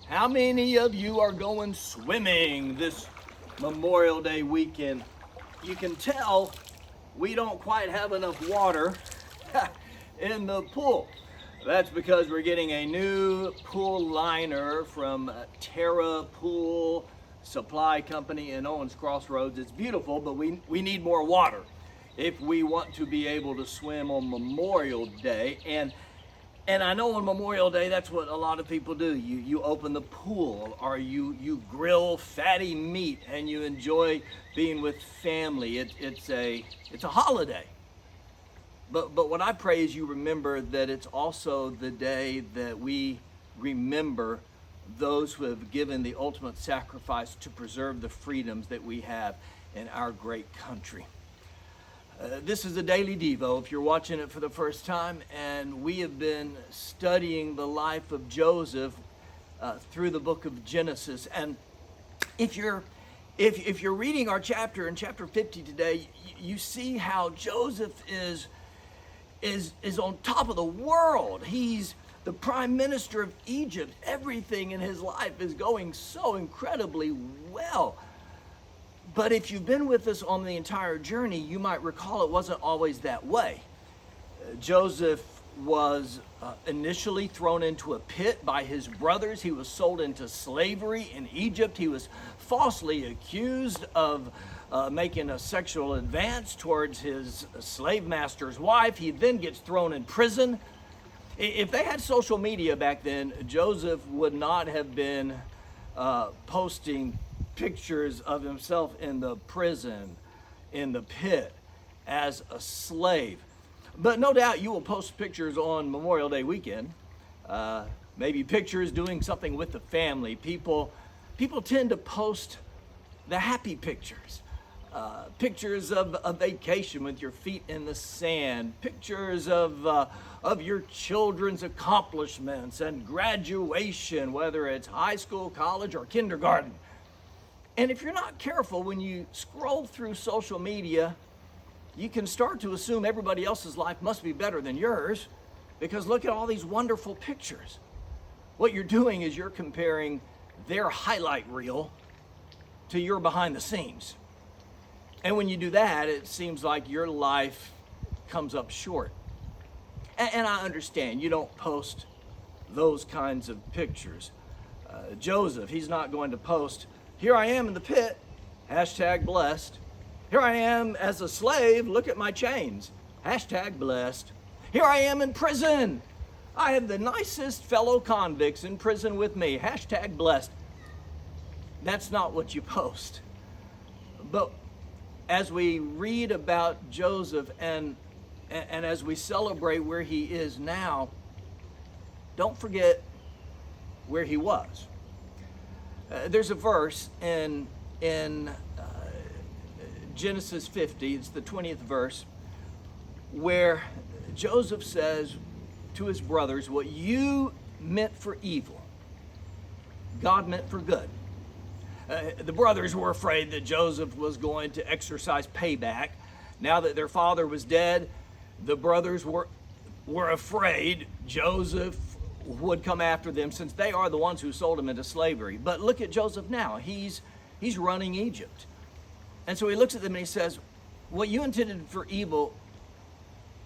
How many of you are going swimming this Memorial Day weekend? You can tell we don't quite have enough water in the pool. That's because we're getting a new pool liner from Terra Pool Supply Company in Owens Crossroads. It's beautiful, but we need more water if we want to be able to swim on Memorial Day. And I know on Memorial Day, that's what a lot of people do. You open the pool, or you grill fatty meat, and you enjoy being with family. It's a holiday. But what I pray is you remember that it's also the day that we remember those who have given the ultimate sacrifice to preserve the freedoms that we have in our great country. This is a daily Devo if you're watching it for the first time, and we have been studying the life of Joseph through the book of Genesis. And if you're reading our chapter in chapter 50 today, you see how Joseph is on top of the world. He's the prime minister of Egypt. Everything in his life is going so incredibly well. But if you've been with us on the entire journey, you might recall it wasn't always that way. Joseph was initially thrown into a pit by his brothers. He was sold into slavery in Egypt. He was falsely accused of making a sexual advance towards his slave master's wife. He then gets thrown in prison. If they had social media back then, Joseph would not have been posting pictures of himself in the prison, in the pit, as a slave. But no doubt you will post pictures on Memorial Day weekend, maybe pictures doing something with the family. People tend to post the happy pictures, pictures of a vacation with your feet in the sand, pictures of your children's accomplishments and graduation, whether it's high school, college, or kindergarten. And if you're not careful, when you scroll through social media, you can start to assume everybody else's life must be better than yours, because look at all these wonderful pictures. What you're doing is you're comparing their highlight reel to your behind the scenes. And when you do that, it seems like your life comes up short. And I understand you don't post those kinds of pictures. Joseph, he's not going to post, "Here I am in the pit, #blessed. Here I am as a slave, look at my chains, #blessed. Here I am in prison. I have the nicest fellow convicts in prison with me, #blessed. That's not what you post. But as we read about Joseph and as we celebrate where he is now, don't forget where he was. There's a verse in Genesis 50, it's the 20th verse, where Joseph says to his brothers, what you meant for evil, God meant for good. The brothers were afraid that Joseph was going to exercise payback. Now that their father was dead, the brothers were afraid Joseph would come after them, since they are the ones who sold him into slavery. But look at Joseph now. He's running Egypt. And so he looks at them and he says, what you intended for evil,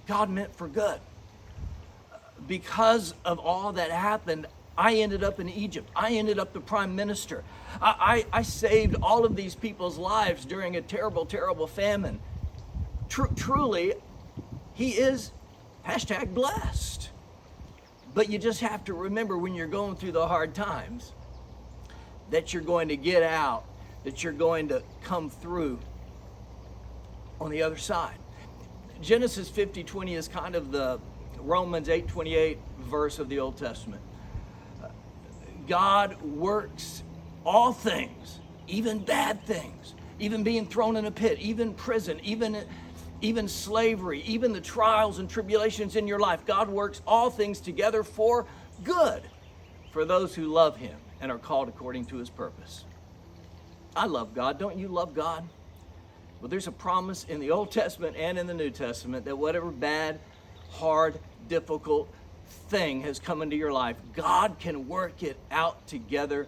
God meant for good. Because of all that happened, I ended up in Egypt. I ended up the prime minister. I saved all of these people's lives during a terrible, terrible famine. Truly, he is #blessed. But you just have to remember, when you're going through the hard times, that you're going to get out, that you're going to come through on the other side. Genesis 50:20 is kind of the Romans 8:28 verse of the Old Testament. God works all things, even bad things, even being thrown in a pit, even prison, even slavery, even the trials and tribulations in your life. God works all things together for good for those who love him and are called according to his purpose. I love God. Don't you love God? Well, there's a promise in the Old Testament and in the New Testament that whatever bad, hard, difficult thing has come into your life, God can work it out together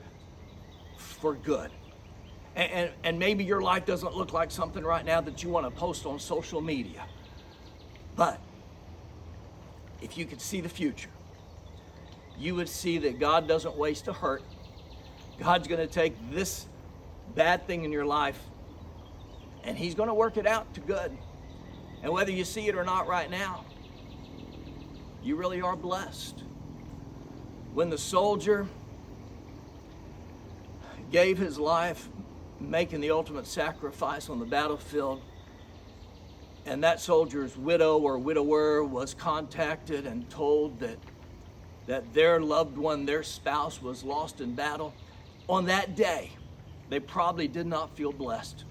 for good. And maybe your life doesn't look like something right now that you want to post on social media. But if you could see the future, you would see that God doesn't waste a hurt. God's going to take this bad thing in your life and He's going to work it out to good. And whether you see it or not right now, you really are blessed. When the soldier gave his life, making the ultimate sacrifice on the battlefield, and that soldier's widow or widower was contacted and told that their loved one, their spouse, was lost in battle, on that day, they probably did not feel blessed.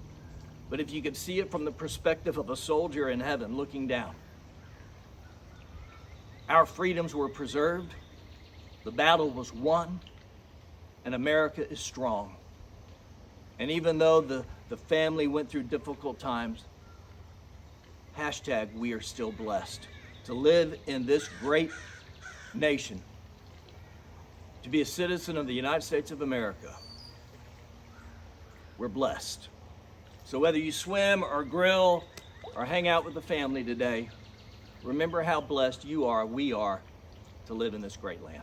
But if you could see it from the perspective of a soldier in heaven looking down, our freedoms were preserved, the battle was won, and America is strong. And even though the family went through difficult times, hashtag we are still blessed to live in this great nation, to be a citizen of the United States of America. We're blessed. So whether you swim or grill or hang out with the family today, remember how blessed you are, we are, to live in this great land.